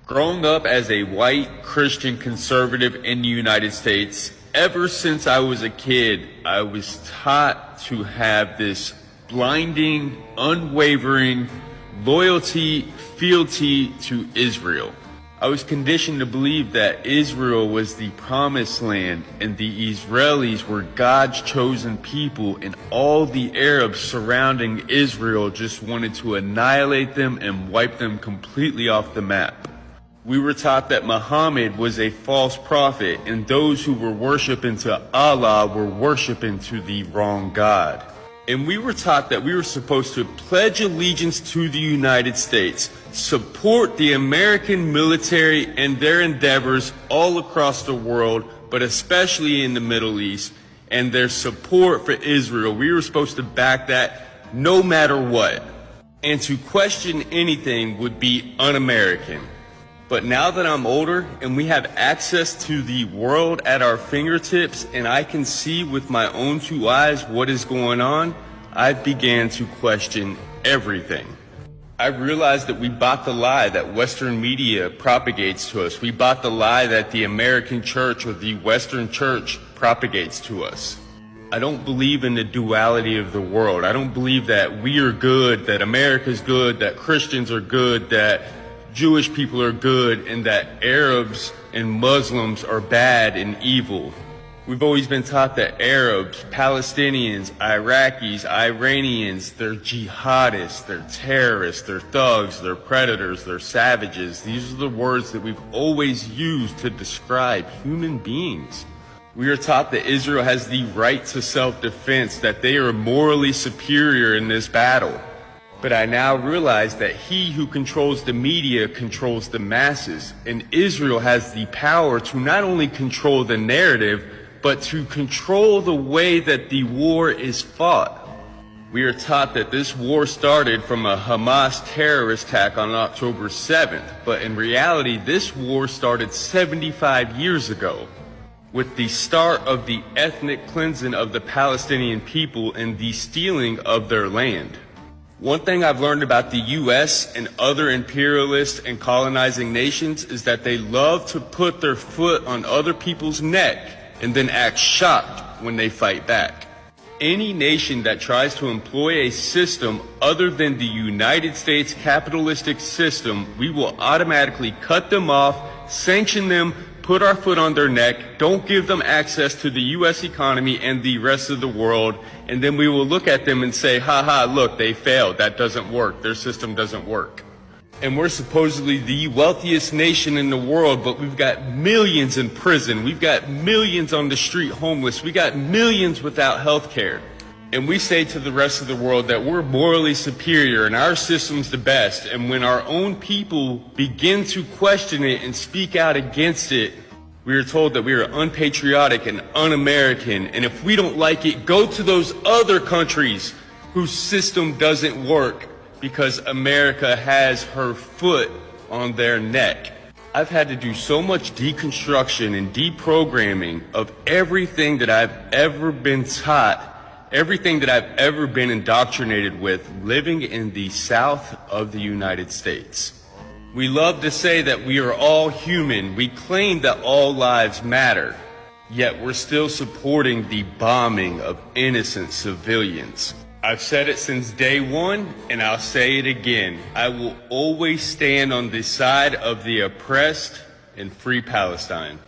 Growing up as a white Christian conservative in the United States, ever since I was a kid, I was taught to have this blinding, unwavering loyalty, fealty to Israel. I was conditioned to believe that Israel was the promised land and the Israelis were God's chosen people, and all the Arabs surrounding Israel just wanted to annihilate them and wipe them completely off the map. We were taught that Muhammad was a false prophet and those who were worshiping to Allah were worshiping to the wrong God. And we were taught that we were supposed to pledge allegiance to the United States, support the American military and their endeavors all across the world, but especially in the Middle East, and their support for Israel. We were supposed to back that no matter what. And to question anything would be un-American. But now that I'm older and we have access to the world at our fingertips and I can see with my own two eyes what is going on, I've began to question everything. I realized that we bought the lie that Western media propagates to us. We bought the lie that the American church or the Western church propagates to us. I don't believe in the duality of the world. I don't believe that we are good, that America's good, that Christians are good, that Jewish people are good, and that Arabs and Muslims are bad and evil. We've always been taught that Arabs, Palestinians, Iraqis, Iranians, they're jihadists, they're terrorists, they're thugs, they're predators, they're savages. These are the words that we've always used to describe human beings. We are taught that Israel has the right to self-defense, that they are morally superior in this battle. But I now realize that he who controls the media controls the masses, and Israel has the power to not only control the narrative, but to control the way that the war is fought. We are taught that this war started from a Hamas terrorist attack on October 7th, but in reality, this war started 75 years ago, with the start of the ethnic cleansing of the Palestinian people and the stealing of their land. One thing I've learned about the U.S. and other imperialist and colonizing nations is that they love to put their foot on other people's neck and then act shocked when they fight back. Any nation that tries to employ a system other than the United States capitalistic system, we will automatically cut them off, sanction them, put our foot on their neck, don't give them access to the U.S. economy and the rest of the world, and then we will look at them and say, ha, look, they failed. That doesn't work. Their system doesn't work. And we're supposedly the wealthiest nation in the world, but we've got millions in prison. We've got millions on the street homeless. We got millions without health care. And we say to the rest of the world that we're morally superior and our system's the best. And when our own people begin to question it and speak out against it, we are told that we are unpatriotic and un-American. And if we don't like it, go to those other countries whose system doesn't work because America has her foot on their neck. I've had to do so much deconstruction and deprogramming of everything that I've ever been taught, everything that I've ever been indoctrinated with living in the South of the United States. We love to say that we are all human. We claim that all lives matter, yet we're still supporting the bombing of innocent civilians. I've said it since day one, and I'll say it again. I will always stand on the side of the oppressed and free Palestine.